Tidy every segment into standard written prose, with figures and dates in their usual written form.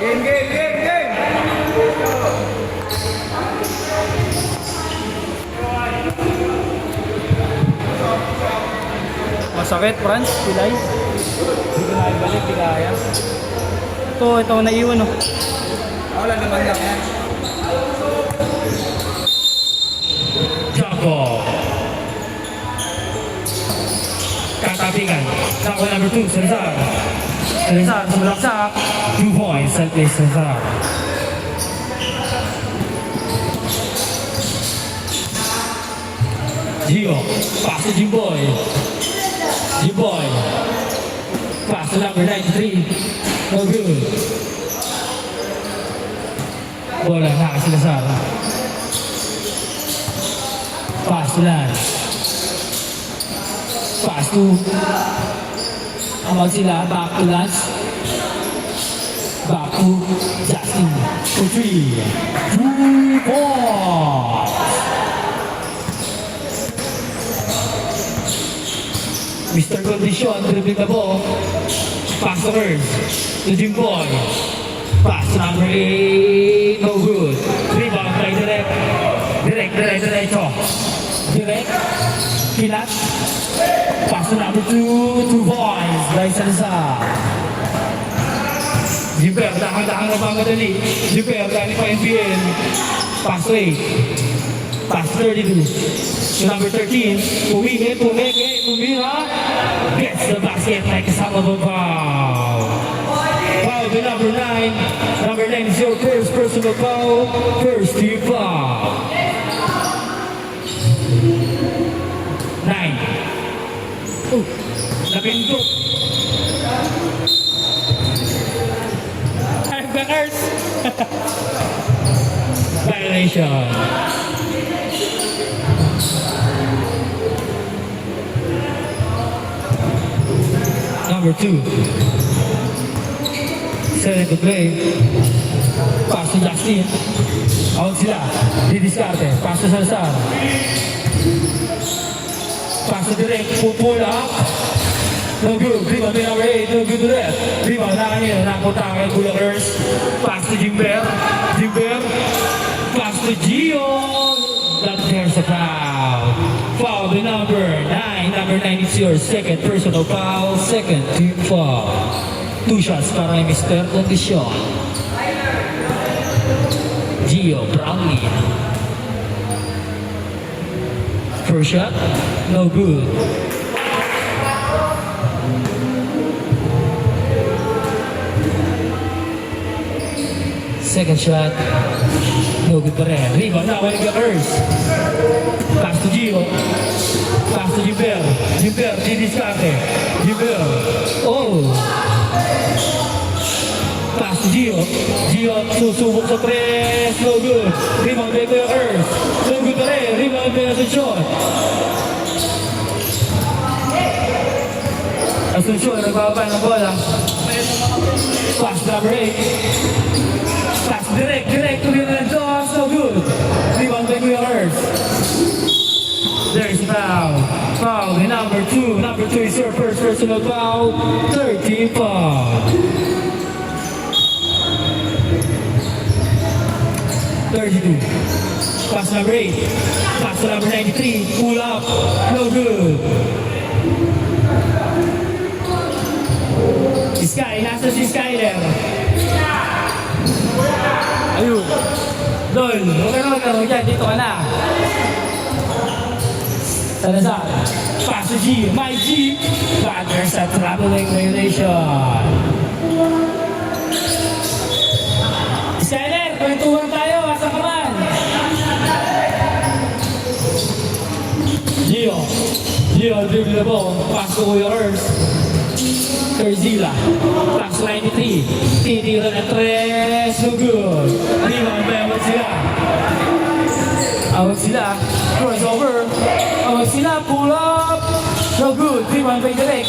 Game, game, game, game! Masakit, Franz, pilay. Hindi ko na ibalik, di kaya. Ito naiwan, oh. Wala naman lang yan. Jumbo. Katatingan. Tackle number 2, Cesar. Cesar sumalaksak. 2 points, set play Cesar. Gio, pass to Jimboy. Jimboy. Pass to number 93. No good. Bola na si Cesar. Pass to Lance. Pass to Amag sila, back to Lance. Back to Justin for 3. 3 points. Mr. Condition, dribbling the ball. Pass to Ernst. To Jimboy. Pass to number 8. No good. Rebound by Direct. Diretso. Direct. Kilat. Pass to number 2. 2 points. By Salazar. Jimper, dahan-dahan na pangmadali. Jimper, galing pa NPL. Pass to 8. Pass 32. To number 13. Pumira. Gets the basket like a son of a foul. Foul to number 9. Number 9 is your first personal foul. First team foul. 9. Napindot. I'm the nurse. Violation. Number 2. Set to play. Pass to Justin. Out sila. Didiskarte. Pass to Salazar. Pass to Direct. Pull up. No good. Rebound by number 8. No good to that. Rebound na kanina. Napunta kay Kuya Ernst. Pass to Jimber. Pass to Gio. That there's a foul. Foul by number 9. Number 9 is your second personal foul. Second team foul. 2 shots para kay Mr. Condition. Gio Brownlee. First shot, no good. Second shot, no good pa rin. Rebound na, wala ka Ernst. Pass to Gio. Pass to Jimber. Didiskarte. Jimber. Oh. Pass to Gio. Susubok sa press. No good. Rebound by Kuya Ernst. No good pa rin. Rebound by Asuncion. Asuncion, nagbababa ng bola. Pass number 8. Pass direct to the door. No good. Rebound by Kuya Ernst. There's foul. Foul by number 2. Number 2 is your first personal foul. 13 foul. 32. Pass number 8. Pass to number 93. Pull up. No good. Sky, nasa si Skyler. Ayun. Dol, huwag ka na magkaroon dyan. Dito ka na. Salazar. Pass to G. My G. But there's a traveling violation. Skyler, kwentuhan tayo. Asa ka man? Gio, dribble the ball. Pass to Kuya Ernst. Terzila. Pass 93. Titira na 3. So good. Rebound by Awag sila. Crossover. Awag sila. Pull up. No good. Rebound by Direct.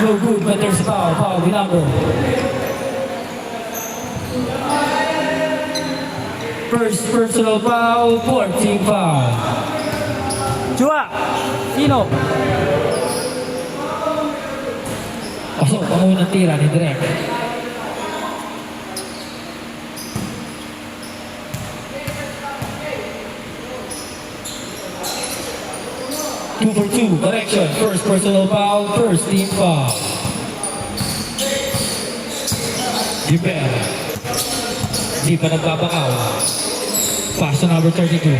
No good, but there's a foul. Foul with number. First personal foul. 14 foul. Chua! Sino? Pasok, pangunang tira ni Direk. 2 for 2. Correction. First personal foul. First team foul. Jiper. Di pa nagbabakaw. Pass to number 32.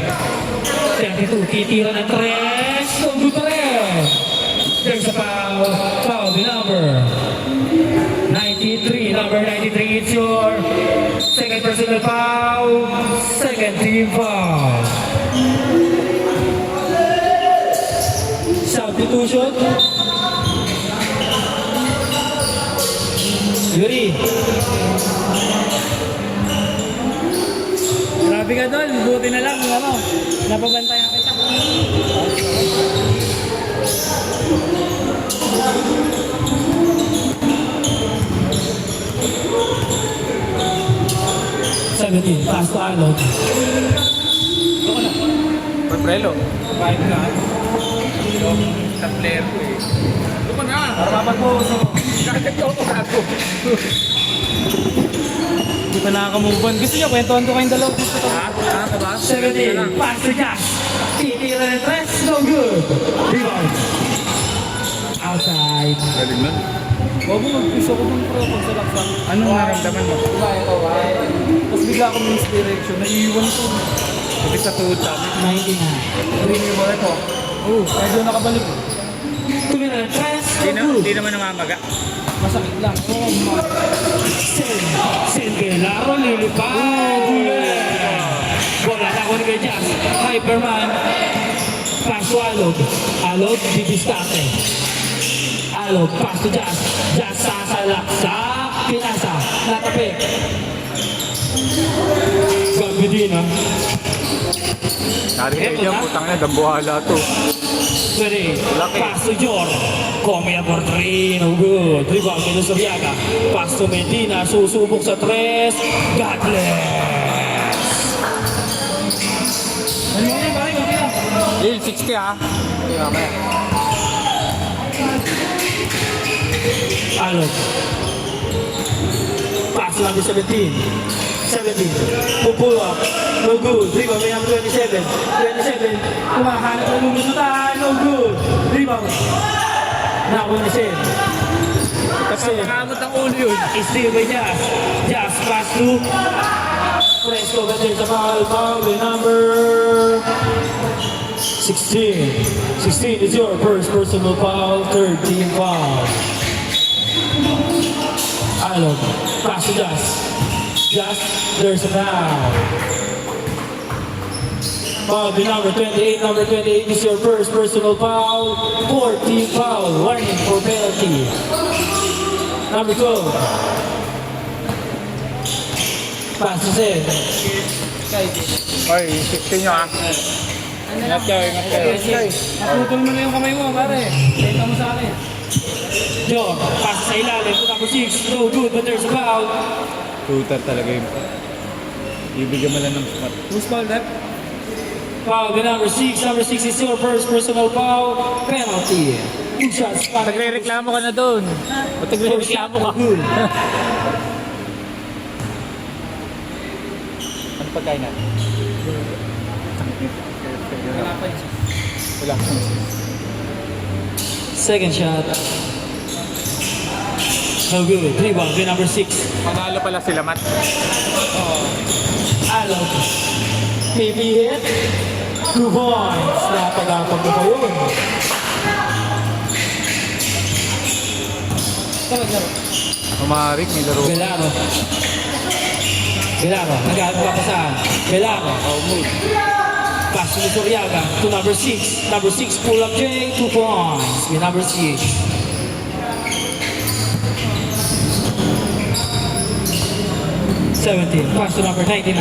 32. Titira ng tres. No good pa rin. There's a foul. Foul the number 93. Number 93. It's your second personal foul. Second team foul. Substitution. Yuri. Grabe ka doon, buti na lang, ano, napabantayan kita. Pass to Arnold. Prelo. 5 na. Yung sa player ko eh. Ito ko na. Para mapag-puso. Kakagay ako ako. Hindi pa nakaka-move on. Gusto niyo, kwentuhan ko kayong dalawa. Gusto ko. Ha? Ha? Diba? 17. Pass to Josh. Titira ng tres. No good. Rebound. Outside. Galing nun. Bago mag-push ako dun pro pag sa laksa. Anong naramdaman mo? Tapos bigla akong misdirection. Naiiwan ko. Sabi sa tuhod sa amin. 99. Tingin mo ito. Oo, medyo nakabalik. Tumira ng tres. No Hindi good. naman namamaga. Masakit lang. Oo, Sen Gelaro lilipad. Bola na ako ni kay Jazz. Hyperman. Pass to Alog. Alog, didistante. Alog, pass to Jazz. Jazz sasalak sa pinasa. Natapik. Gabi din ha. Narinig niya, putang na, dambuhala to. Pwede. Pass to Jor. Coming up for 3. No good. Rebound kay Luzuriaga. Pass to Medina. Susubok sa 3. God bless. ano yun, pare, okay lang. Lil, 60 ha. Okay, mamaya. Alog. Pass to number 17. 17. Pull up. No good. Rebound may number 27. 27. Kumahanap ng lumusutan. No good. Rebound. Nakuha ni Sen. Nakakamot ang ulo yun. Still by Jazz. Jazz pass to Fresco. But there's a foul. Foul by number 16. 16 is your first personal foul. Third team foul. Alog. Pass to Jazz. Jazz. There's a foul. Foul by number 28. Number 28 is your first personal foul. Fourth team foul. Warning for penalty. Number 12. Pass to Sen. Oy, 60 nyo ha. Ingat kayo, ingat kayo. Naputol mo na yung kamay mo, pare. Tenta mo sa akin. John, pass sa ilalim. Number 6. No good, but there's a foul. Shooter talaga yun. Ibigyan mo lang ng smart. Who's foul left? Foul by number 6. Number 6 is your first personal foul. Penalty. 2 shots. Nagre-reklamo ka na doon. Ba't nagre-reklamo ka? Good. Ano pagkain natin? Wala pa yun. Wala. Second shot. No good. Rebound by number 6. Panalo pala sila, Matt. Alog. PB hit. 2 points. Napagapag mo pa yun. Umarik, may laro. Belaro. Belaro. Nag-aano ka pa saan? Belaro. Pass to Luzuriaga to number 6. Number 6 pull up J. 2 points. With number 6. Pass to number 99.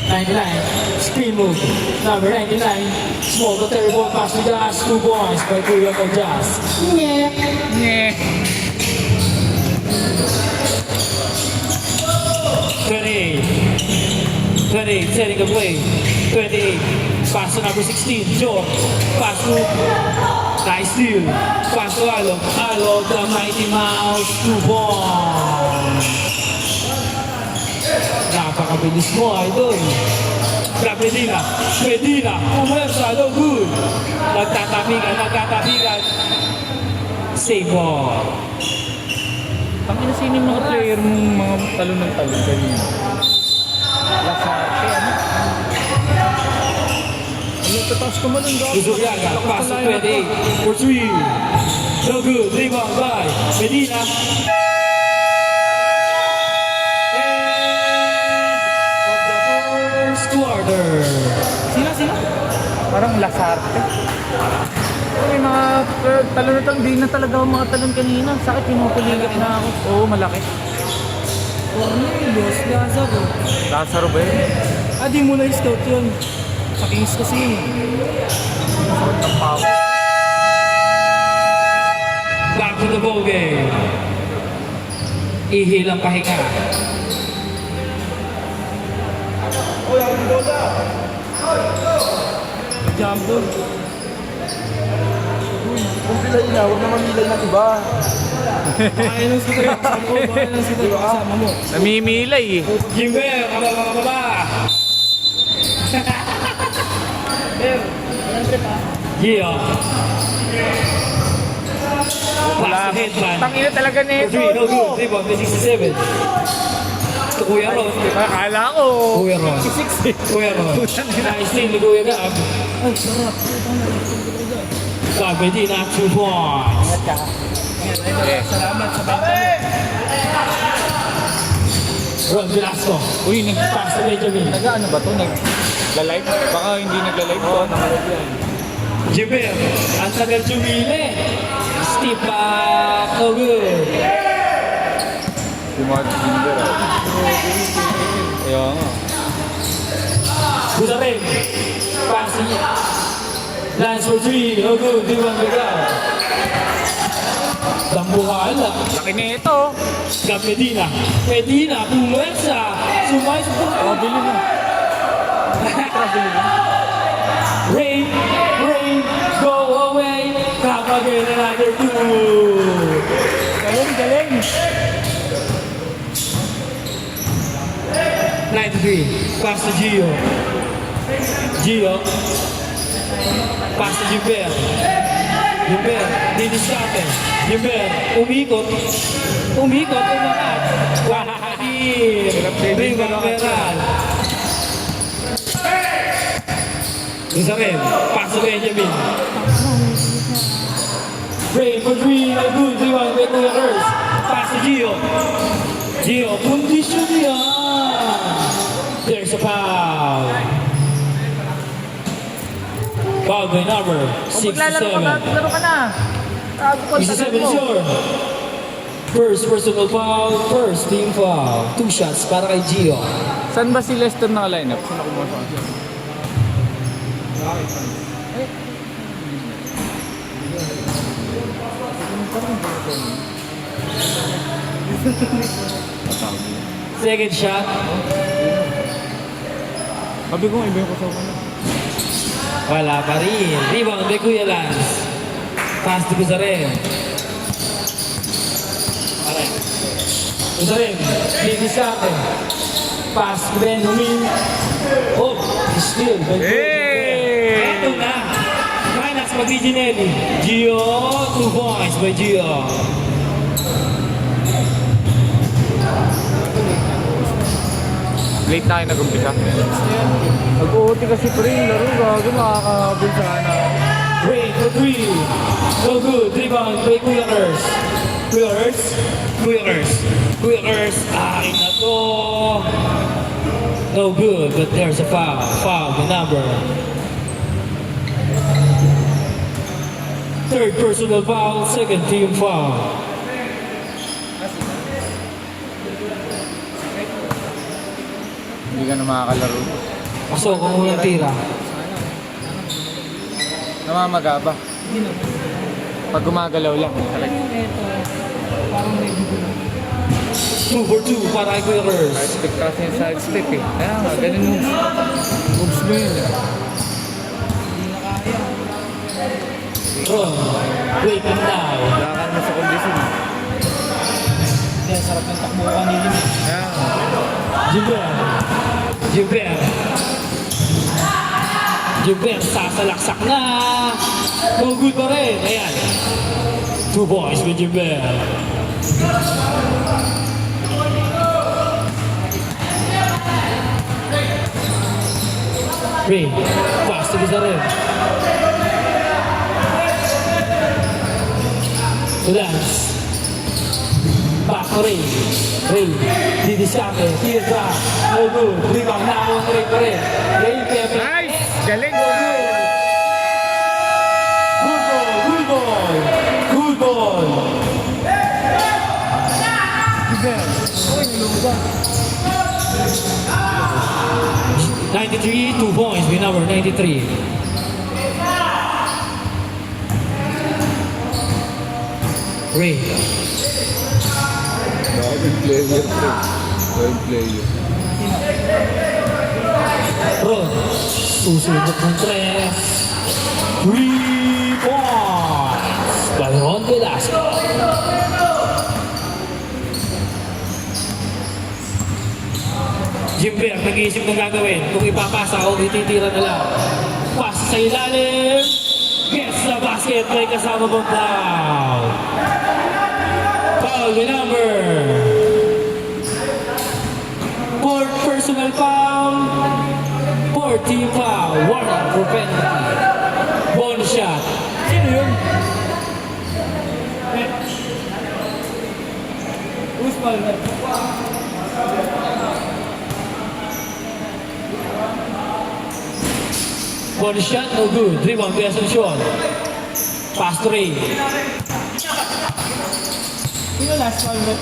99. Screen move. Number 99. Small to terrible pass to Jazz. 2 points by Kuya of Jazz. Yeah. Nye. 28. 28, setting the play. 28. Pass to number 16. Joe. Pass to. Nice steal. Pass to Alog. Alog, the Mighty Mouse. 2 points. Napakabilis mo, idol. Grab Medina. Medina. Pumersa. No good. Nagtatabigan. Save ball. Tangina sino yung mga player mong mga talon ng talon kanina? Lasarte, ano? Ano, tataas ko man ang gawin. Uzuriaga. Pass to 28 for 3. No good. Rebound by Medina. Quarter. Sino? Parang Lasarte. May mga talon na talon. Di na talaga ang mga talon kanina. Sakit, pinupuligat na ako. Oo, malaki. Ano yung boss? Lazaro. Lazaro ba yun? Ah, di mo na-scout yun. Sa Kings kasi yun. Sakit ng pao. Back to the ball game. Ihilang pahinga. Jumbo. Kung pilay na, huwag na mamilay ng iba. Baka yun ang sila kasama ko. Baka yun ang sila kasama mo. Namimilay eh. Jimber, kababa. Gio. Pass to headband. Tangina talaga na ito. 3, no good. Rebound, may 67. Ito Kuya Ron. Akala ko. Kuya Ron. Kuya Ron. Nice team ni Kuya Gab. Ay, sarap. Gab, Medina, 2 points. Salamat sa bata. Ron Velasco. Uy, Pass to Benjamin. nag-ano ba to? Nag-live? Baka hindi nagla-live to. Jimber, ang tagal jumili. Step back, no good. Yung mga Tinder ah. Kaya nga. Buzarin. Passing. Lance for 3, no good. Di ba Miguel? Dambuhala. Laki na ito. Gab Medina. Medina, pumersa. Sumay sa puto. Pabili na. Pabili na. Rain, go away. Kapag another 2. Galing. 93. Pass to Gio. Pass to Gilbert. Didiskate. Gilbert, umikot, umangat. Rebound Meral. Isa rin. Pass to Benjamin. Rain for 3. No good. Rebound by Kuya Ers. Pass to Gio. Kondisyon niya. There's a foul. Foul by number 67. Maglaro ka na. Tago ko. 67 is yours. First personal foul, first team foul. 2 shots para kay Gio. Saan ba si Lester naka-lineup? Saan ako mo? Second shot. Sabi ko, iba yung kasama na. Wala pa rin. Rebound by Kuya Lance. Pass to Buzarin. Alright. Buzarin. Ladies natin. Pass to Benjamin. Oh, steal. Hey! Ito na. Minus pa Ginelli. Gio. 2 points by Gio. Late na kayo nag-umpisa. Nag-OT kasi pre yung laro. Gago makakabul sana. Rain for 3. No good. Rebound by Kuya Ers. Kuya Ers. Akin na to. No good, but there's a foul. Foul, the number. Third personal foul, second team foul. Hindi ka na makakalaro. Pasok ang unang tira. Namamaga ba? Pag gumagalaw lang. Talaga. 2 for 2 para kay Kuya Ers. Step kasi yung side step eh. Kaya nga, ganun yung moves mo yun eh. Ron, waiting now. Kailangan mo sa kondisyon. Yan, sarap ng takbo kanina. Kaya nga. Gilbert. Jumper, sasalaksak na. No good pa rin. Ayan. 2 points with Jumper. Ray, pass to Bizarre. Lance. Back to Ray. Ray, didiskarte, tira, no good. Rebound na ako ng Ray pa rin. Ray, Pepe. Nice! Galing! Good ball, good ball. Good ball. Uy, luba. 93, 2 points with number 93. Ray. Daming player, pre. Daming player. Ron. Susunod ng 3. 3 points. By Ron Velasco. Jimber, nag-iisip ng gagawin. Kung ipapasa o ititira na lang. Pass sa ilalim. Gets the basket. May kasama pang foul. Foul with number. Fourth personal foul. 14 foul. Warning for penalty. Bonus shot. Sino yun? Usman. Bonus shot, no good. Rebound, Asuncion. Pass to Ray. Sino last one ba?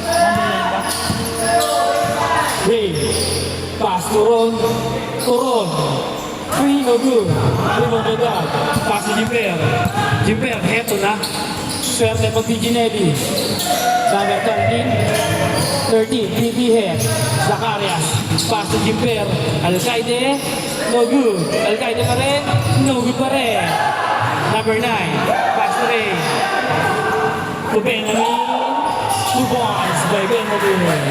Ray. Pass to Ron. To Ron. 3, no good. Rebound agad. Pass to Jimper. Jimper, heto na. Swerte pag di Ginelli. Number 13, DB head. Zacarias. Pass to Jimper. Alcaide. No good. Alcaide pa rin. No good pa rin. Number 9. Pass to Ray. To Benjamin. 2 points by Benjamin.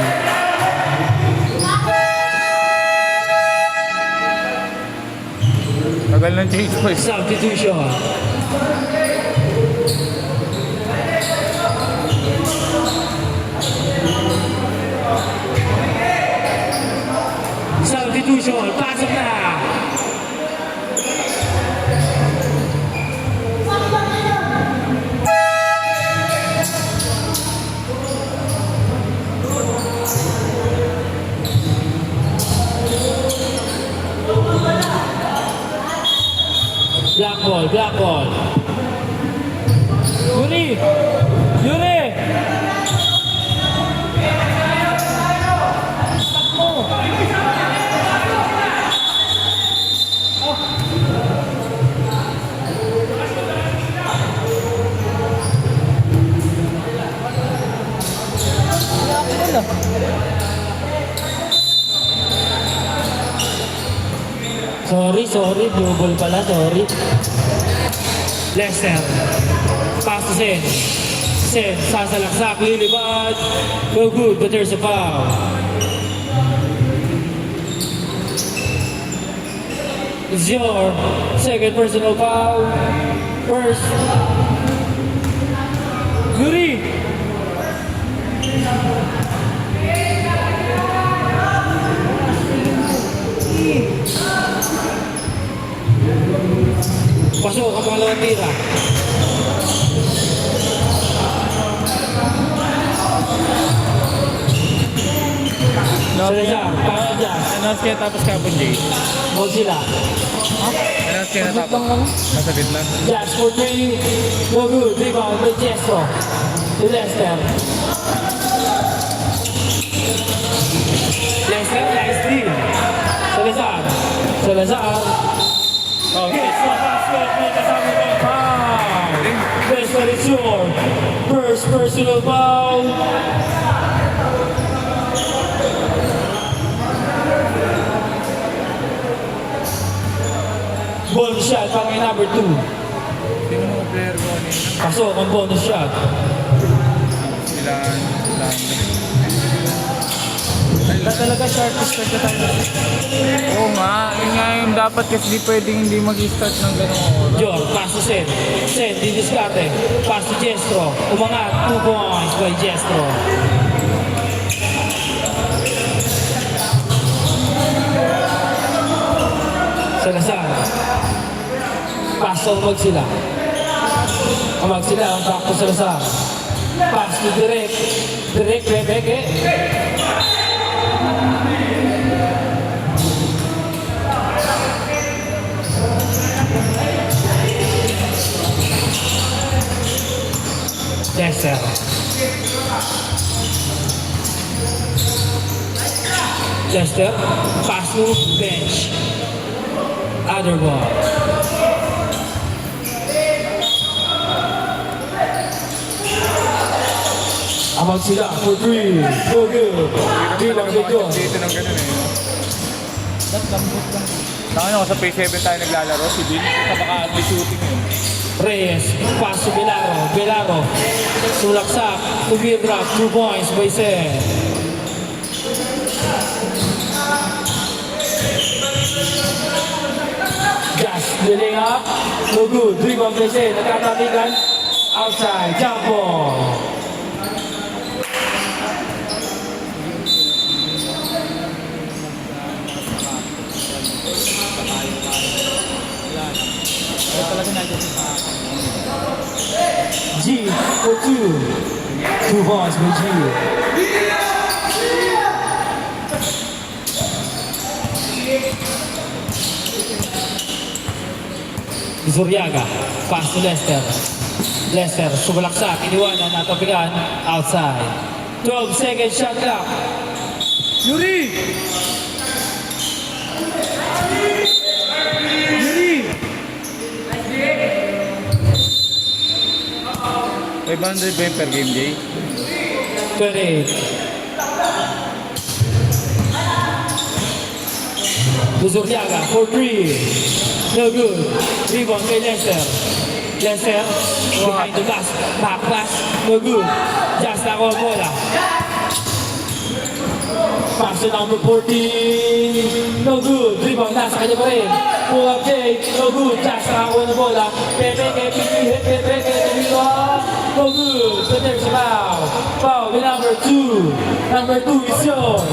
Tagal ng change boys. Substitution. Substitution. Pasok na. Black ball, black ball. Yuri! Yuri! Sorry, blue ball pala, sorry. Lester. Pass to Sen. Sen, sasalaksak, lilibad. No good, but there's a foul. It's your second personal foul. First. Yuri! Pasok ang pangalawang tira. Salazar, pass to Jazz. Announce kaya tapos kapon, Jay. Huwag sila. Announce kaya natapos. Nasagit lang. Jazz for 3. No good. Rebound by Jesto. To Lester. Lester, nice steal. Salazar. Salazar. Oh, Gets the basket. May kasama ng foul. Lester is your first personal foul. Bonus shot para kay number 2. sino mga player ko kanina? Pasok ang bonus shot. Sila, talaga sharp start na tayo. Oo nga, yun nga yung dapat kasi di pwedeng hindi mag-start ng ganung oras. John, pass to Sen. Sen, didiskarte. Pass to Jestro. Umangat, 2 points by Jestro. Salazar. Pass to Umag sila. Umag sila, back to Salazar. Pass to Direk. Direk, Rebeke. Lester. Lester, pass to bench. Other ball. Amag sila for 3. Go good. Bilang dito. Dito ng ganun eh. Nakano ko sa Pay 7 tayo naglalaro, si Bill, baka shooting eh. Reyes, pass to Belaro. Belaro. Sulaksak. To be drop. 2 points by Sen. Just building up. No good. Rebound by Sen. Nagkakatigan. Outside. Jump ball. G for 2. 2 points by G. Zuriaga, pass to Lester. Lester, sumalaksak, iniwanan, natapigan, outside. 12 seconds shot clock. Yuri! Yuri! 500 ba yung per game, Jay? 28. To Zuriaga for 3. No good. Rebound by Lester. Lester behind the glass. Back pass. No good. Just ako ang bola. Pass to number 14. No good. Rebound nasa kanya pa rin. Pull up Jake. No good. Just ako ang bola. Pepe, no good. So there's a foul. Foul with number 2. Number 2 is yours.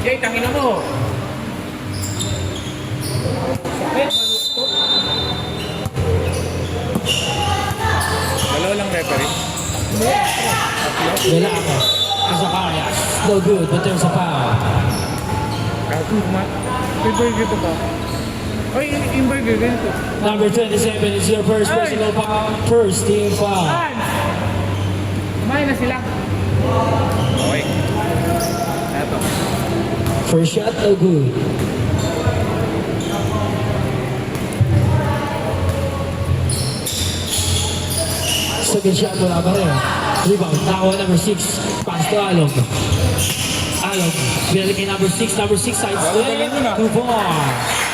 Jay, tangina mo! Dalawa lang referee. Wala ako. Azakarias. No good, but there's a foul. Kago, may burger to ba? Ay, yung burger, ganito. Number 27 is your first personal foul. First team foul. Kumain na sila. Okay. Eto. First shot, no good. Second shot, wala pa rin. Rebound, nakawa number 6. Pass to Alog. Alog, binalik kay number 6. Number 6 side step. 2 points.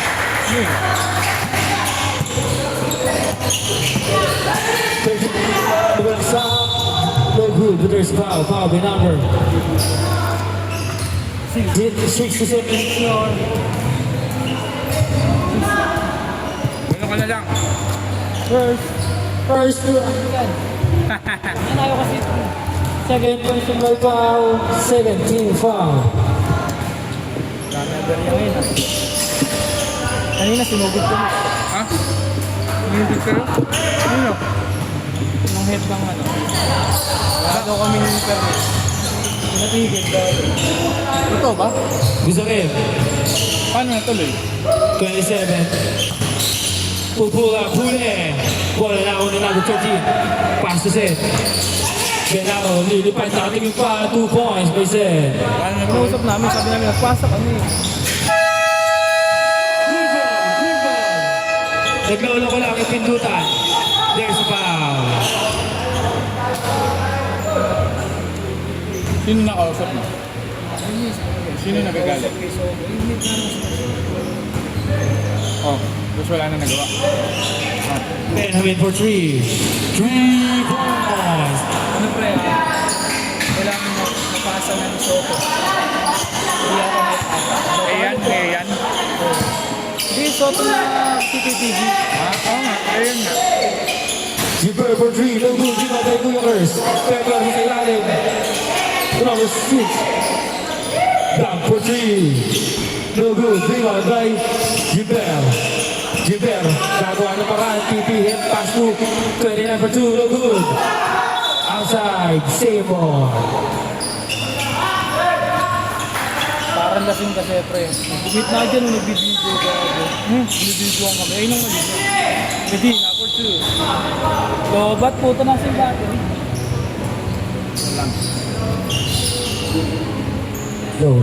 No good, but there's foul. Foul by number 67. Ano ka na lang? First to Ano kasi second personal foul, 17 foul. Kanina sinugod ko. Ha? Sinugod ka rin? Ano? head ng ano. Wala daw kami yung permit. Pinatigil daw. Ito ba? Guzarin, Paano natuloy? 27. Pupula, Pule. Bola na ako ng number 13. Pass to Seth. Benaro, lilipad na tingin pa. 2 points by Seth. Paano nag-uusap namin? Sabi namin, nagpasa kami. Good ball, good ball. Naglolo ko lang yung pindutan. There's a foul. Sino nakausap mo? Sino nagagalit? Oh, tapos wala na nagawa. Benjamin for 3. 3 points. Ano pre, kailangan mo napasa ng Soto. Hindi ako may pasa. Ayan. Hindi, Soto na CCTV. Oo nga, ayun nga. Zipper for 3. No good. Zipper by Kuyakers. Pepper sa ilalim. Number 6. Down for 3. No good. Rebound by Zipper. Zipper. Gagawa ng paraan. TP hit. Pass to 29 for 2. No good. Outside. Seymour. Parang lasing kasi, pre. Bumit na dyan nung nagbibideo ka. Nagbibideo ang kami. Ayun ang mali niya. Medina for 2. So, ba't puto na sing battery? Low.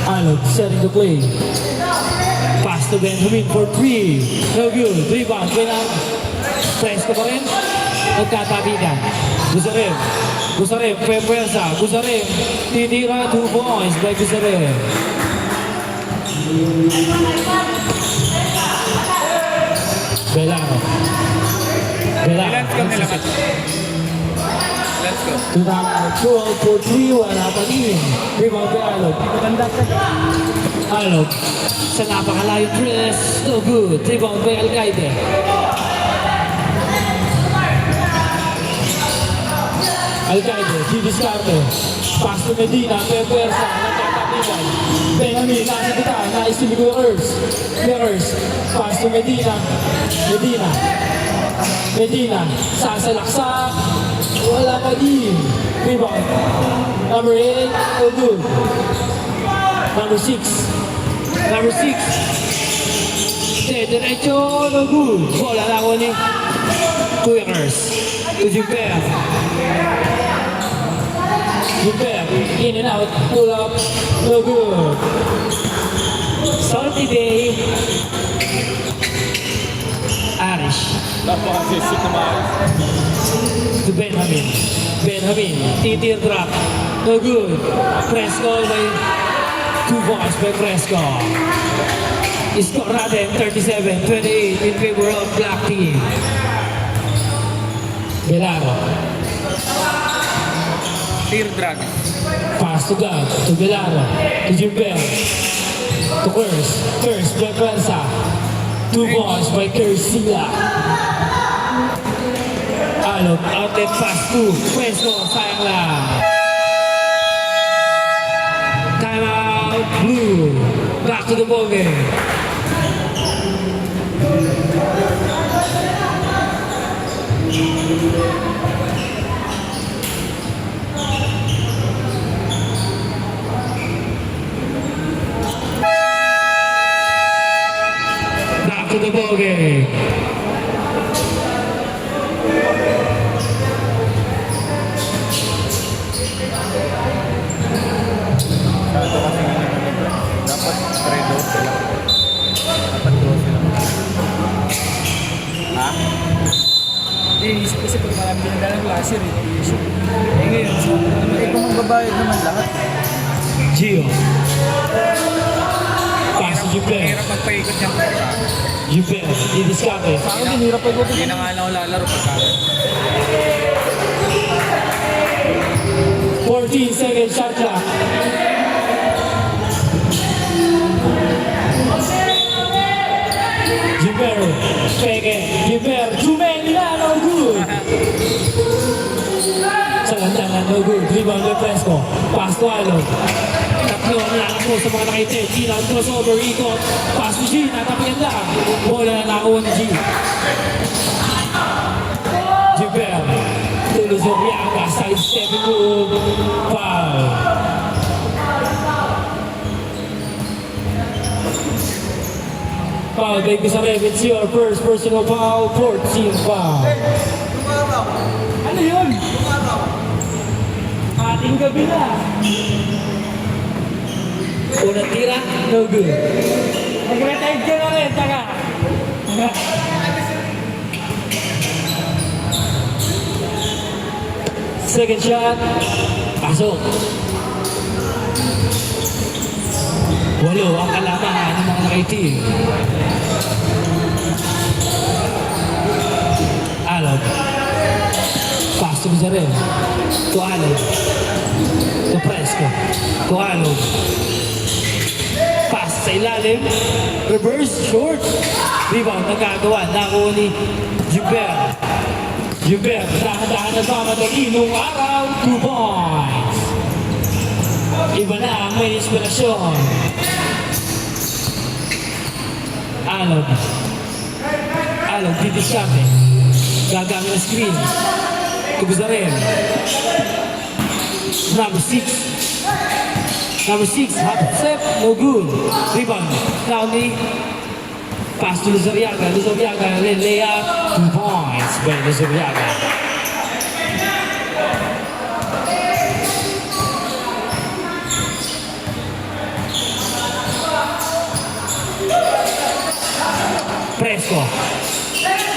Alok setting the play. Pass to Benjamin for 3. No good. Rebound. Kailangan. Fresco pa rin. Nagkatabigan. Guzarin. Pwesa. Guzarin. Titira. 2 points by Guzarin. Belano. Ilan ka nilakat? Let's go. 12 for 3. Wala pa din. Rebound by Alok. Maganda ka. Alok. Sa napakalayong press. No good. Rebound by Alcaide. Alcaide. Gidiscarte. Pass to Medina. Peppersa. Nagkatapigan. Benjamin. Nasa kita. Nais to Mirrors. Pass to Medina. Medina. Sasalaksak. Wala pa din. Rebound. Number 8. No good. Number 6. Derecho. No good. Bola na ako ni Quakers. To Gilbert. In and out. Pull up. No good. Salty day. Arish. Napakasisik na maayos. To Benjamin. Titir drop. No good. Fresco by 2 points by Fresco. Score natin 37-28 in favor of Black Team. Belano. Teardrag. Pass to God. To Belano. To Gilbert. To Curse. By Prensa. 2 points by Cursia. Alok. Outlet pass to Fresco. Sayang lang. Time out. Blue. Back to the ball game. Back to the ball game. Dapat 3-12 lang. Dapat 12 lang. Ha? Hindi, inisip kasi pag marami pinadalang klase rin, inisip. Eh ngayon, so, Eh kung magbabayad naman lahat. Gio. Pass to Gilbert. hirap magpaikot niyang pera. Gilbert. Didiscarte. Sa akin, dinira pa ko. Hindi na nga lang ako lalaro pagka. 15-second shot clock. Gilbert, peke, Gilbert, too many na, no good. Sa lantangan, no good. Rebound by Fresco. Pass to Alon. Tatlo ang nakapo sa mga nakaitin. Inang crossover, ikot. Pass to G, natapian lang. Bola na nakakuha ni G. Gilbert, tulos ng Bianca, side-stepping move. Foul. Foul, baby Sarem, it's your first personal foul, 14 foul. Ano yun? Ating gabi na. Unang tira, no good. Nag-retide ka na rin, taga. Second shot, pasok. Walo ang kalamangan ng mga nakaitim. Alog. Pass to Bizarre. To Alog. To Fresco. To Alog. Pass sa ilalim. Reverse, short. Rebound, nagkagawa. Nakuha ni Gilbert. Gilbert, dahan-dahan nagmamadali nung araw. 2 points. Iba na ang may inspirasyon. Alog. Alog, didiskarte. Gagamit ng screen. Tuguzarin. Number 6. Number 6, hot step, no good. Rebound. Now ni pass to Luzuriaga. Luzuriaga, layup. 2 points by Luzuriaga. Fresco.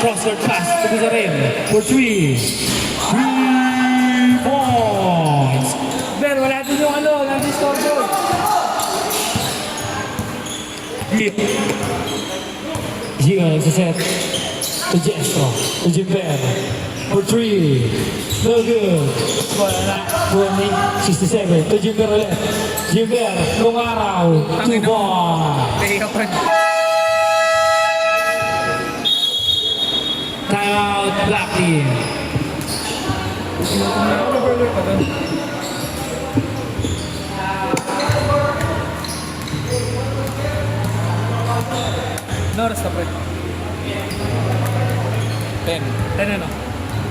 Crossword pass to Bizarin for 3. 3 points. Ben, wala din yung ano, nag-discover. Gio nagsaset to Jestro, to Gilbert for 3. No good. Wala na. 67 to Gilbert ulit. Gilbert, nung araw, 2 points. Nahihapan. Timeout, Black Team. No, oras na pre. 10. 10 ano?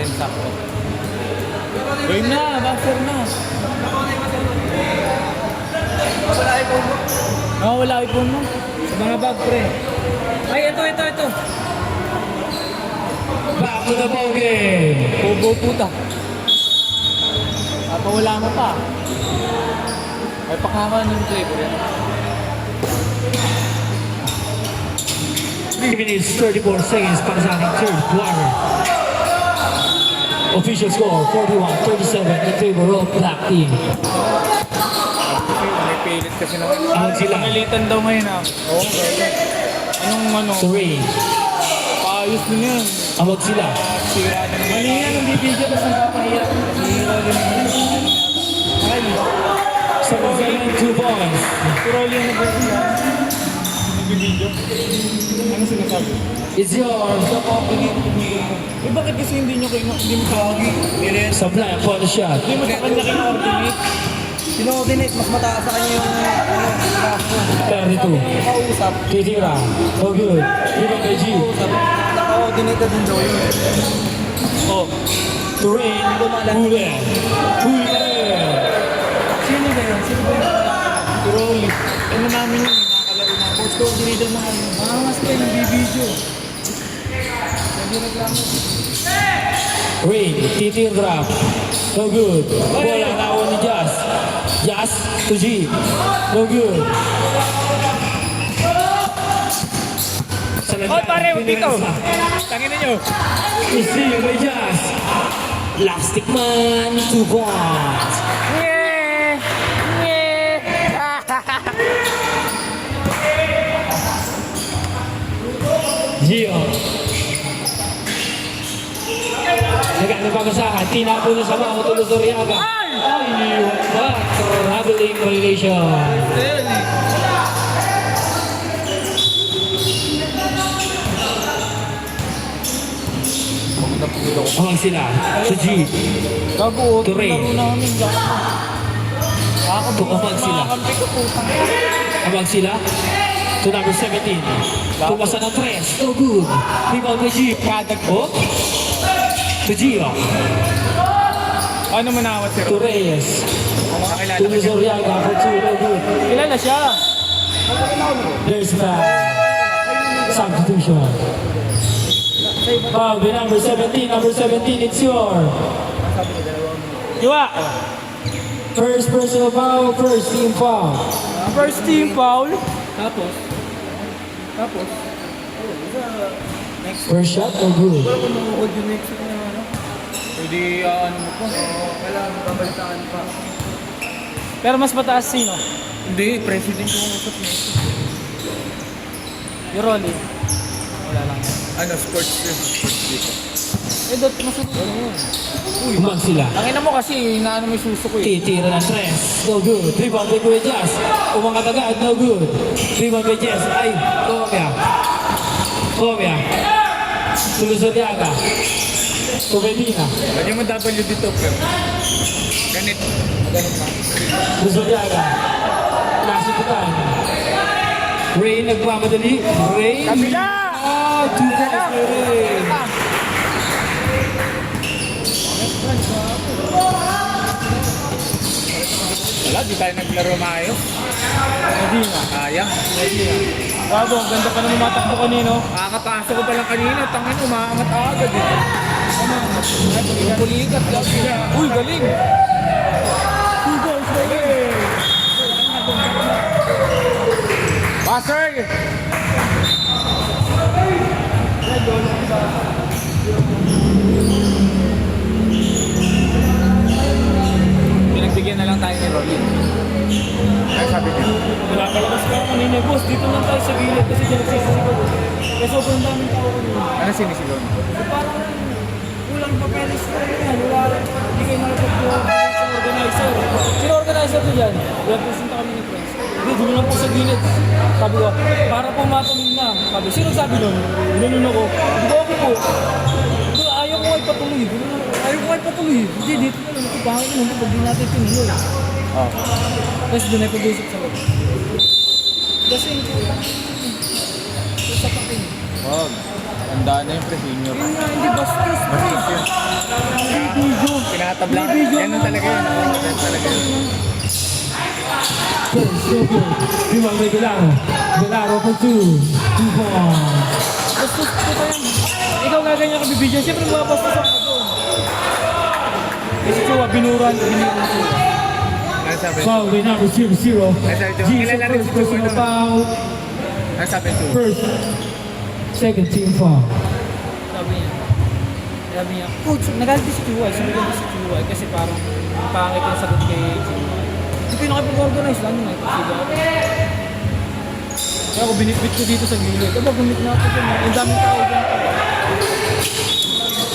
10 sakto. Game na, buzzer na. Wala iPhone mo. Sa mga bag, pre. Ay, ito. Back to the ball game. Bobo puta. Wala mo pa. May pakaman yung play ko rin. 3 minutes, 34 seconds para sa ating third quarter. Official score, 41-37 in favor of Black Team. May pilit kasi naman. Awag sila Pangilitan daw ngayon ah. Oo, gano'n. Anong ano? sa range. Paayos din yan. Awag sila. Sira na naman. Mali yan, ang bibidyo kasi napapahiya. Hira din naman. Ay, 7-2 points. turol yan na ba siya? Nagbibidyo. Ano sinasabi? It's yours. Eh bakit kasi hindi nyo hindi mo kawagi? Supply upon the shot. Hindi mo sa kanya kina-ordinate. Kino-ordinate, mas mataas sa kanya yung graph ko. 32. Nakausap. Titira. So good. Rebound by G. Naka-ordinate na din daw yun. Oh. To rain. Huli. Huli ka rin. Sino ba yun? Sino ba yun? Turoli. Ano namin yun? Nakakalaro na. Coach coordinator na kami. Mas pa yung bibidyo. Sabi reklamo. Rain. Titir drop. No good. Bola nakuha ni Jazz. Jazz to G. No good. Oh, pare, huwag dito. Tangin ninyo. Isi by Jazz. Plastic Man. 2 points. Gio. Nagano pa kasahan. Tinapo niya sa mga tulos Doriaga. Ay, iniwan pa. Traveling violation. Ayun eh. Amang sila. Sa G. Gago, Turay. laro namin. Tukamag sila. Makakampi ko putang. Amang sila. To number 17. Tumasa ng 3. No good. Rebound kay G. Kadag po. To G. Ano manawat si To Ron? Reyes. Nakilala To ko siya. Luzoriaga for 2. No good. Kilala siya. There's foul. Substitution. Foul by number 17. Number 17, it's your Diwa, first personal foul, first team foul. first team foul. Tapos, First shot, no good. manuhold yung next week na ano. Pwede, ano mo po. Kailangan babalitaan pa. Pero mas mataas sino? Hindi, president yung usap niya. Yung Rolly. Wala lang. Ano, sports dito. Eh, dot masunod na yun. Umang sila. Tangina mo kasi, inaano mo yung suso ko eh. Titira ng 3. No good. Rebound by Kuya Jazz. Umangat agad, no good. Rebound by Jazz. Ay, Tomia. Tuluzodiaga. Tuvedina. Lagyan mo W dito, pero. Ganito. Ganun na. Tuluzodiaga. Nasiputan. Ray nagmamadali. Ray. Kabila! Ah, 2 points by Ray. Wala, di tayo naglaro maayos. Hindi na. Sayang. Gago, ang ganda pa naman matakbo kanino. Kakapasok ko pa lang kanina, tangin, umaangat agad eh. Yung pulikat lang sila. Uy, galing! Two goals, baby! Passer! Pinagbigyan na lang tayo ni Rolly. Ano sabi niya? Wala pa labas ka kanina, boss. Dito lang tayo sa gilid kasi dyan nagsisigaw. Kaya sobrang daming tao kanina. Ano sinisigaw niya? Parang kulang papeles ko yan. Wala, hindi kayo nakapag-organizer. Sino organizer ko dyan? Representa kami ni Prince. Hindi, doon lang po sa gilid. Sabi ko, para po matuloy na. Sabi, sino sabi nun? Ganun ako. Hindi ko ako po. Ayaw ko ay patuloy. Ayaw ko ay patuloy. Hindi, dito na lang. Ito, bakit naman pag di natin tinuloy. Oh. Tapos doon ay pag-usap sa loob. Kasi sa pakin. Wag. Tandaan na yung pre-senior. Yun nga, hindi bastos. Matis yun. Video. Tinatabla. May video Yan ang na. talaga yun. Yan talaga yun. First, no good. Rebound by Galaro. Galaro for 2. 2 points. Bastos ko pa yan. Ikaw gaganyan ka bibigyan. Siyempre mabastos ako doon. Kasi Chua, binuran ko. Ano sabi? Foul by number 0. G sa Kilala rin first si personal Chua, no? foul. Ano sabi niya? First, second team foul. Sabi niya. Sabi niya, coach, nagalit si Chua. Sinagal si Chua. Kasi parang pangit yung sagot kay Chua. Hindi ko nakipag-organize lang yun. Kaya ako binitbit ko dito sa gilid. Aba, gumit na ako dyan. Ang daming tao dyan.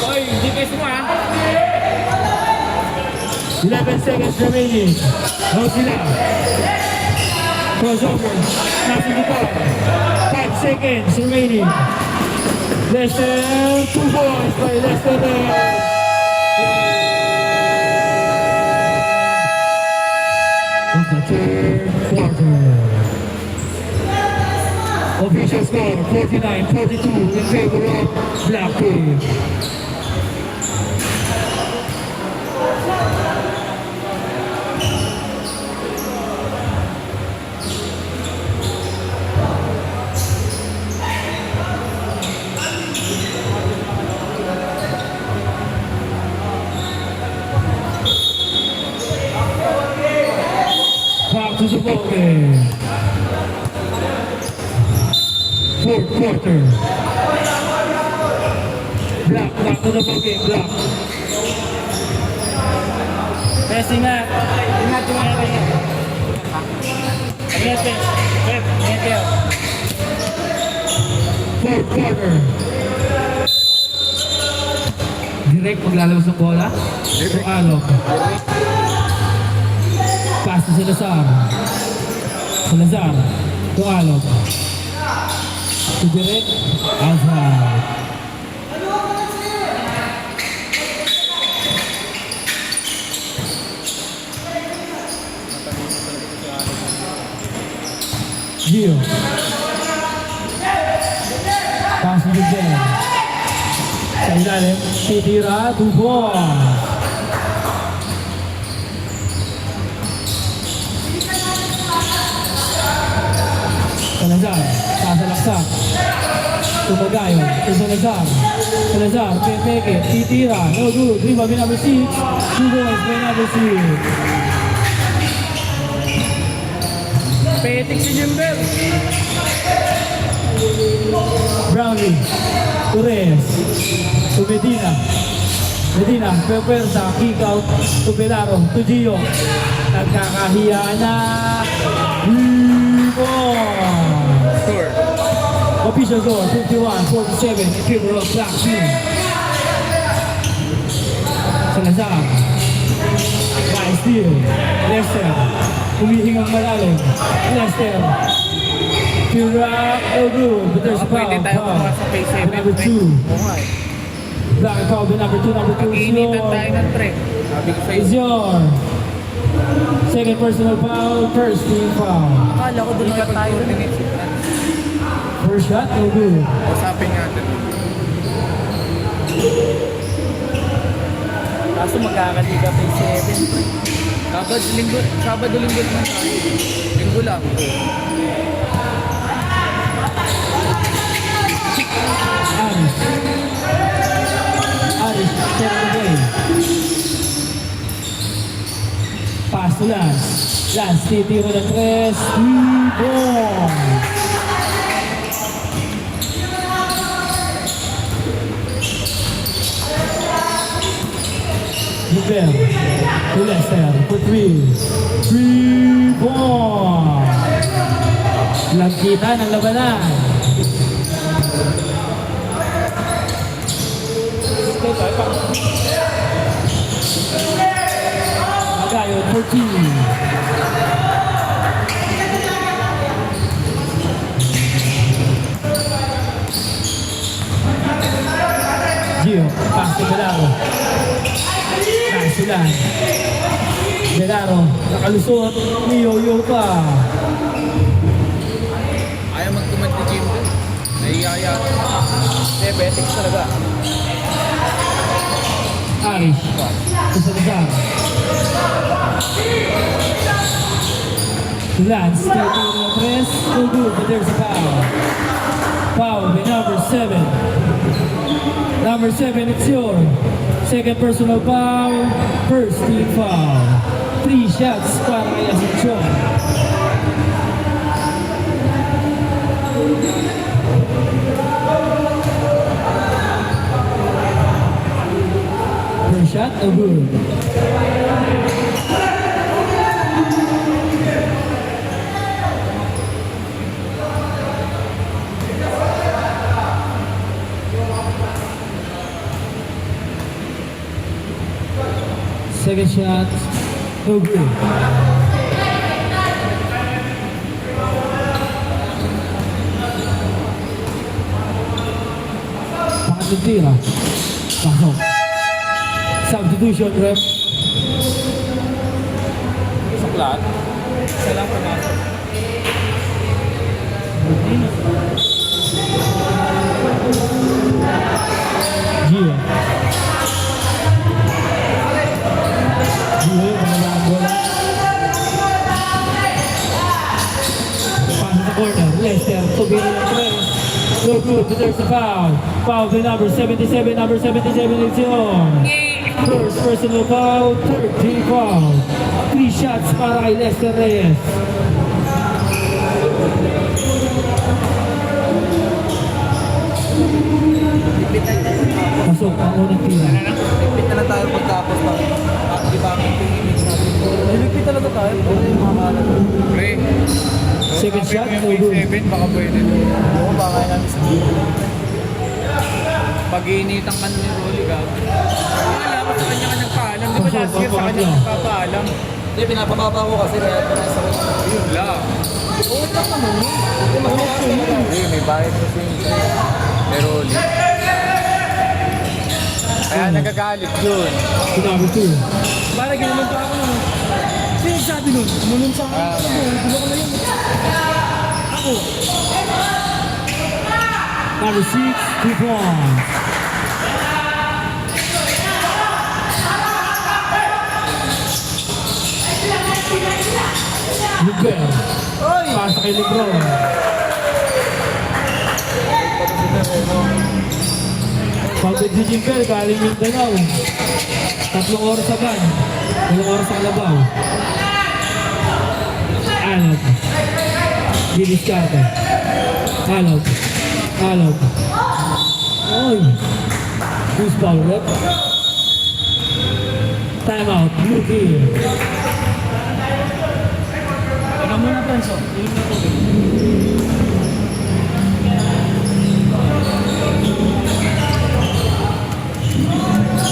Oy, hindi kayo suma ha? 11 seconds remaining. How sila? Crossover. Nasa likod. 5 seconds remaining. Less than 2 points by less than of the third quarter. Official score 49-42 in favor of Black Team. Back to the ball game. Fourth quarter. Black, back to the ball game. Black. Testing nga. Ingat yung mga kanya. Ingat, Pep. Pep, ingat kayo. Fourth quarter. Direct maglalabas ng bola. O alok. to Salazar. Salazar. To Alok. To Direk. Outside. Gio. Pass to Jen. Sa ilalim, titira, Dubon. Salazar, sasalaksak. Tumagayon, to Salazar. Salazar, peke, titira, no good. Rebound by number 6. 2 points by number 6. Petik si Jimber. Brownlee, Torres, to Medina. Medina, pepersa, kick out, to Belaro, to Gio. Nagkakahiya na. Score. Official score, 51-47 in favor of Black Team. Salazar. Nice steal. Lester. Humihingang malalim. Lester. Tira, no good. But there's a foul. Pwede tayo Foul. pumasok kay 7. Number 2. Oo nga eh. Black foul by number 2. Number 2 is Pag-iinitan tayo yours. ng tre. Sabi ko sa'yo. Is yours. Second personal foul. First team foul. Akala ko doon lang tayo. First shot, no good. Usapin natin. Kaso magkakaliga kay 7. Sabado linggo naman tayo. Linggo lang. Aris. Aris, set the game. Pass to Lance. Lance, titiro ng 3. Rebound. Lubel. To Lester. For 3. Rebound. Lagkita ng labanan. Magayon, 14. Gio, pass to Belaro. Nice sila. Belaro, nakalusot. Niyoyo pa. Ayaw magtumad ni Jimber. Nahihaya. Diabetics talaga. Arish. To Salazar. To Lance. Titiro ng 3. No good, but there's a foul. Foul by number 7. Number 7, it's your second personal foul. First team foul. 3 shots para kay Asuncion. First shot, no good. Second shot, no good. Pangatlong tira. Pasok. Substitution, ref. Saklat. Isa lang pumasok. Gio. Gio, pangalaman bola. Pass sa corner. Lester, tubiro ng 3. No good, but there's a foul. Foul by number 77. Number 77 is yours. First personal foul, third team foul. 3 shots para kay Lester Reyes. Pasok ang unang tira. Lipit na lang tayo pagtapos ng di ba ang image natin. Lipit talaga tayo. Ano yung mga kalat? Pre. Second shot, no May good. 7, baka pwede. Oo, baka namin sa pag-iinitan ka na ni Rolly ka. Wala ko sa kanya ka nagpaalam. Di ba last year sa kanya nagpapaalam? Hindi, pinapababa ko kasi kaya ito nasa ko. Yun lang. Oo, tak naman yun. Hindi, mataas talaga. Hindi, may bayad kasi yung pero ulit. Kaya nagagalit yun. Sinabi ko. Parang ginulong pa ako nun. Sino sabi nun? Ginulong sa akin. Gulo ko na yun. Ako. Number 6, 2 points. Luber. Oy! Pasa kay Lebron. Pagod si Jimper, galing Mindanao. 3 oras sa van. 2 oras sa Kalabaw. Alog. Didiskarte. Alog. Alog. Oy. Who's foul rep? Time out. Blue team. Teka muna, Prenso. Ilim na tubig.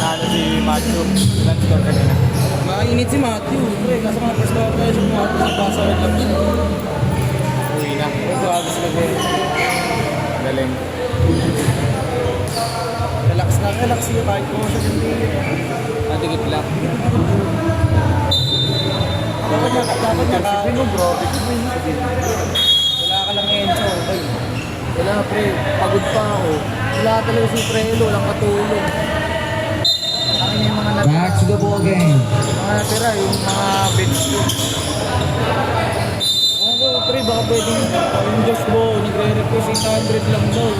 Nalo si Matthew. Ilan score kanina? Mainit si Matthew. Pre, nasa mga first cover tayo siya Matthew. Sa basa rin lang siya. Uwi na. Pero agos na din. Galing. Relax na, relax siya. Kahit ko siya yung tingin. Natikit lang. Dapat niya ka. Sino bro? Wala ka lang Enzo. Okay. Wala pre. Pagod pa ako. Wala talaga si Prelo. Walang katulong. Akin yung mga natira. Back to the ball game. Mga natira. Yung mga bench ko. Ako, pre, baka pwedeng yung Josh Bo, nagre-request 800 lang daw.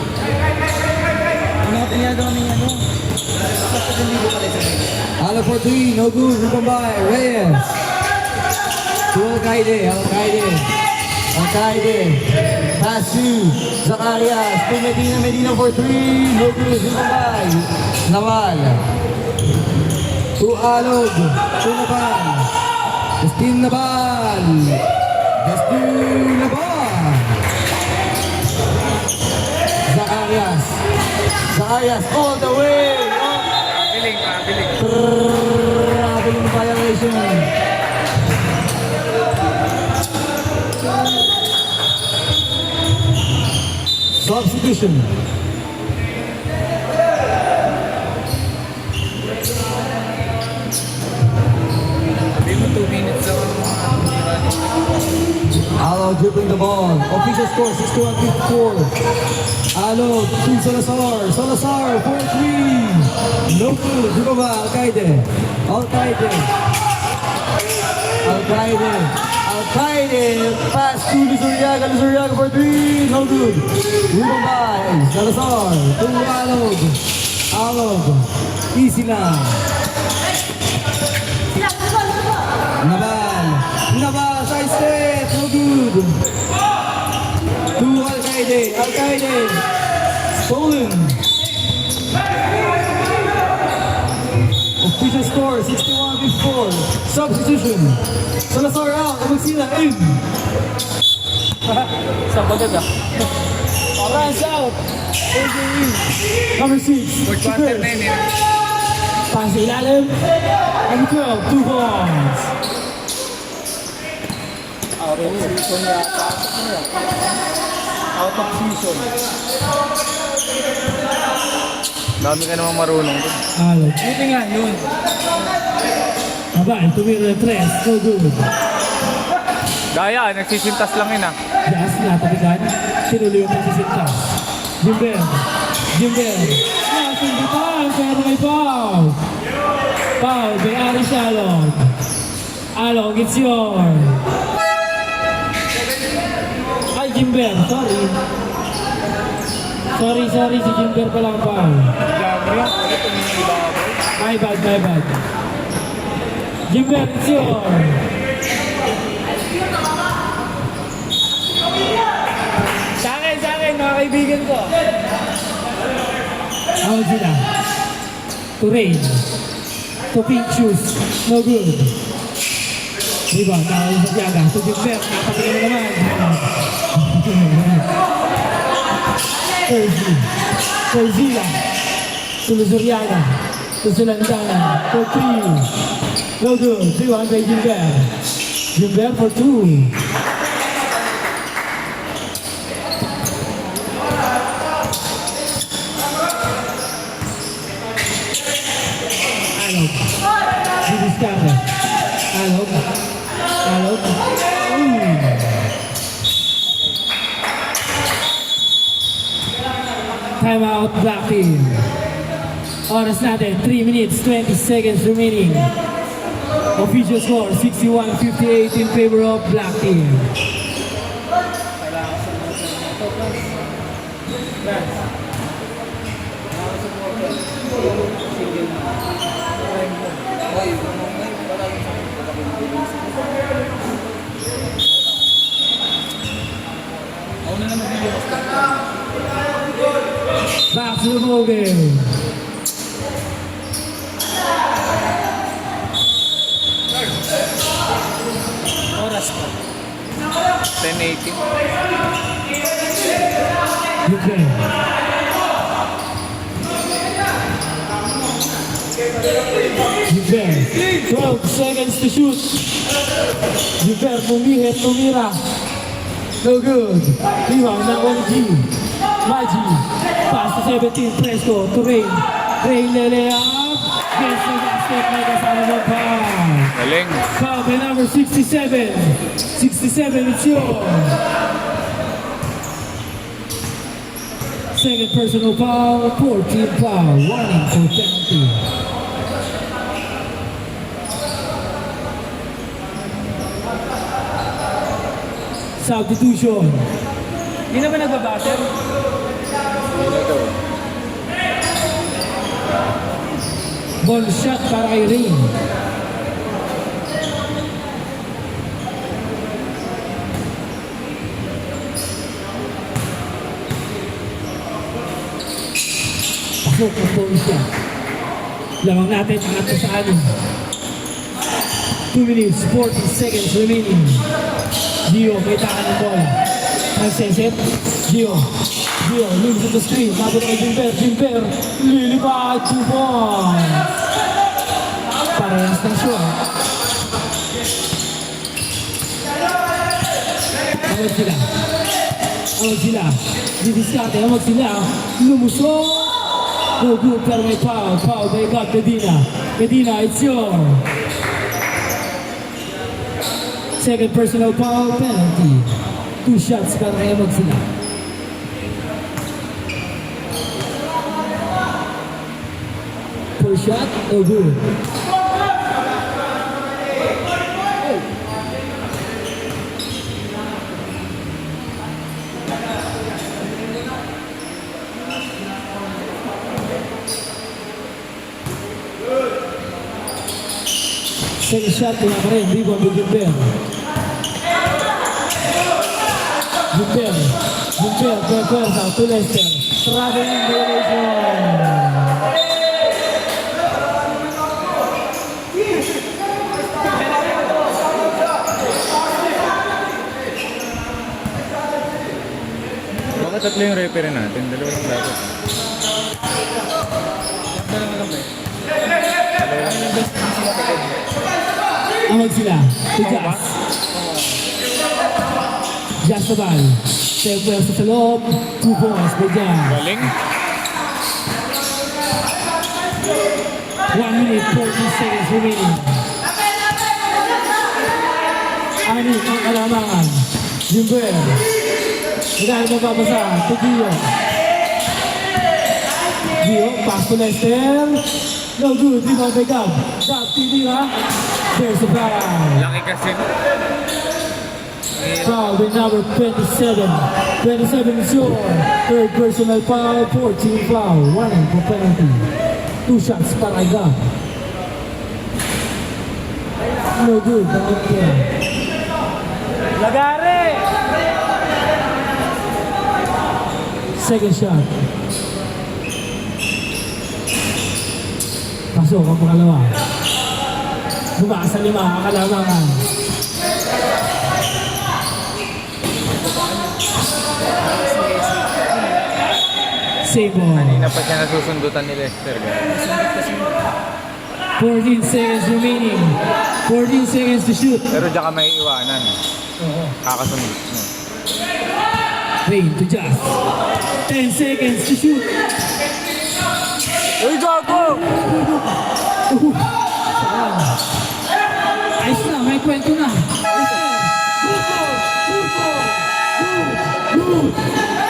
Pinado kami ano. Sa pagkalibo pala sa nila. Alog for 3, no good. Rebound by Reyes. To Alcaide. Alcaide. Pass to Zacarias. To Medina for 3. No good. Rebound by Naval. To Alog. To Naval. Justin Naval. Zacarias all the way. Kabiling. Grabe yung violation. Substitution. Sabi mo 2 minutes lang ang mga natira. Alo dribbling the ball. Official score 61-54. Alo to Salazar. Salazar for 3. No good. Dribble by Alcaide. Pass to Luzuriaga. Luzuriaga for 3. No good. Dribble by Salazar. To Alog. Alog. Easy lang. Naval, side step, no good. To Alcaide, stolen. Official score, 61-54. Substitution. Salazar out, Agustina in. Sa bagad ah. Runs out. AJ in. Number 6. Fourth quarter na yun eh. Pass ilalim. And 12, 2 points. Out of season yata. Out of season. Dami ka namang marunong dun. Alog. Buti nga yun. Abay, tumira ng 3, no good. Daya, nagsisintas lang yun ah. Jas na tabigan, tinuloy yung pagsisintas. Jimber. Slash yung bitawan, pero may foul. Foul, may Aris Along. Along, it's yours. Ay, Jimber, sorry. Sorry, si Jimber pa lang foul. My bad. Jimber, it's yours. Sa akin, mga kaibigan ko. Out sila. To Rain. To Pink Shoes. No good. Diba? Tawag sa Tiaga. To Jimber. Patingin mo naman. Terzila. To Luzuriaga. To Sulandana. For 3. No good. 3-1 by Gilbert. Gilbert for 2. Alog. Didiscarte. Alog. Alog. Time out, Black Team. Oras natin, 3 minutes, 20 seconds remaining. Official score, 61-58 in favor of Black Team. Back to the ball game. Oras pa. 10:80. Okay. Gilbert, 12 seconds to shoot. Gilbert pumihit, tumira. No good. Rebound na 1G. Maggi. Pass to 17, Fresco to Rain. Rain leleap. Gets the basket, may kasama mo pa. Galing. Foul by number 67. 67, it's yours. Second personal foul, 14 foul. Warning for penalty. Substitution. Hindi naman nagbabatter. Ball shot para kay Rain. Pasok ang ball shot. Lamang natin ang ato sa anin. 2 minutes, 40 seconds remaining. Gio, may takan ng bola. Nagseset. Gio. Gio, lose to the screen. Mabot kay Gilbert. Gilbert, lilipat. 2 points. Parehas ng shot. Amag sila. Amag sila. Didiskarte. Amag sila. Lumusok. No good, pero may foul. Foul by Gab Medina. Medina, it's yours. Second personal foul, penalty. 2 shots para kay Amag sila. First shot, no good. Second shot, wala pa rin. Rebound with Gilbert. Gilbert. Gilbert, pwersa to Lester. Traveling violation. Bakit tatlo yung referee natin? Dalawa lang dapat. Amag sila. To Jazz. Jazz sa ball. Step pwersa sa loob. 2 points by Jazz. Galing. 1 minute, 40 seconds remaining. Ani ang kalamangan. Gilbert. Dahil mababasa. To Gio. Gio, pass to Lester. No good. Rebound by Gab. Gab, tinira. There's the foul. Laki kasi. Foul with number 27. 27 is your third personal foul. 14 foul. 1 for penalty. 2 shots para kay Gab. No good. Lagare! Second shot. Pasok ang pangalawa. Bumakas sa 5 ang kalamangan. Save ball. Kanina pa siya nasusundutan ni Lester. Guys. 14 seconds remaining. 14 seconds to shoot. Pero diyan ka may iwanan. Kakasunod. Rain to just. 10 seconds to shoot. Uy, gago! Ayos na, may kwento na.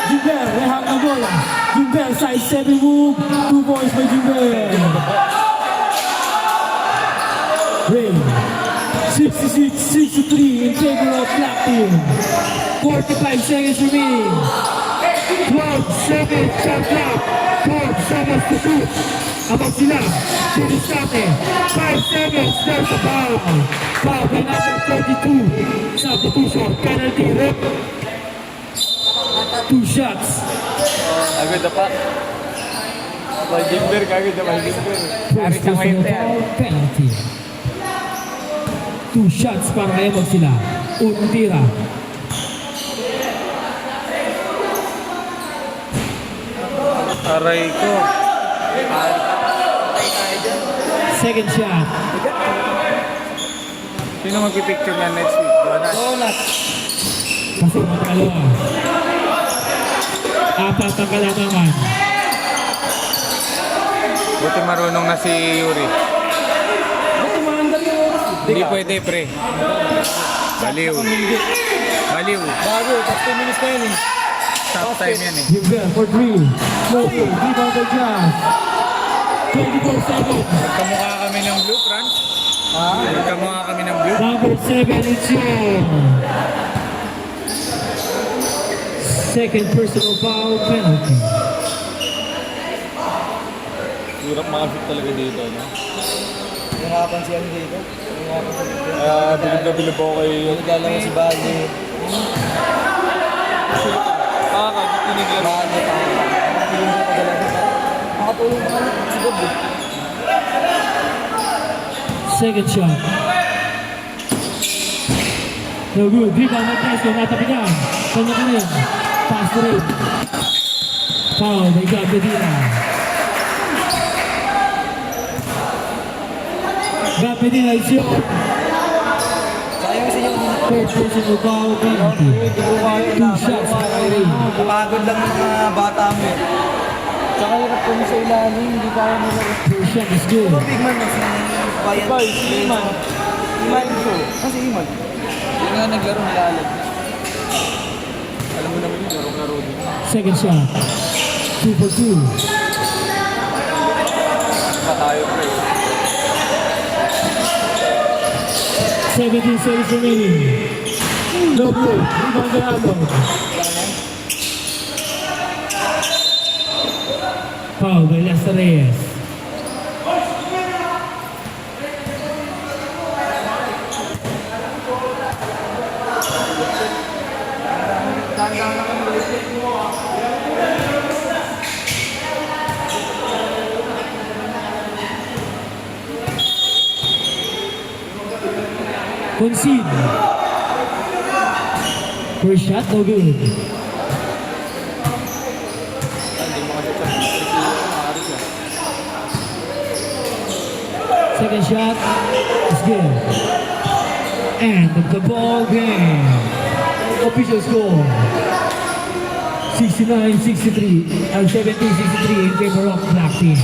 Jumber, rehang na bola. Jumber, side 7 move. 2 points by Jumber. Rain. 66-63 in favor of Black Team. 45 seconds remaining. 12 seconds shot clock. 12 seconds to shoot. Abang sila. Shooting natin. 5 seconds. There's a foul. Foul by number 32. Substitution. Penalty. Rip. 2 shots. Agad na pa. May gimber, agad na may gimber. Ari sa ngayon na yan. Penalty. 2 shots para kay Abang sila. Unang tira. Aray ko. Second shot. Sino magpipicture niya next week? Jonas. Pasok ang dalawa. 4 ang kalamangan. Buti marunong na si Yuri. Hindi pwede, pre. Baliw. Baliw. Bago, 10 minutes na yun eh. Stop time yan eh. Jumber for 3. Local. Rebound by Jazz. 24 seconds. Kamukha kami ng blue, Franz. Kamukha kami ng blue. Number 7 is Chen. Second personal foul penalty. Hirap makashoot talaga dito, no? Hirapan siya dito. Kaya bilib na bilib ako kay... Nagdala si Bali. Kakakinig lang. Bali pa. Hindi mo padala sa makatulong pa kami si Bob. Second shot. No good. Rebound by Presto. Natapigan. Kanya ka rin. Pass to rin. Foul by God Medina. God Medina is yun. Sayang kasi yung Third personal foul penalty. 2 shots para rin. kapagod lang ng mga bata mo eh. Tsaka hirap kami sa ilalim, hindi kaya nila. First shot is good. Big man na si Bayan. Iman. Iman ko. Kasi Iman. Yung nga naglaro nilalag. Alam mo naman yun, larong-laro din. Second shot. 2 for 2. Pa tayo, pre. 17 seconds remaining. No good. Rebound Galano. Foul by Lester Reyes. Concede. First shot, no good. Second shot is good. End of the ball game. Official score 69-63 and 70-63 in favor of Black Team.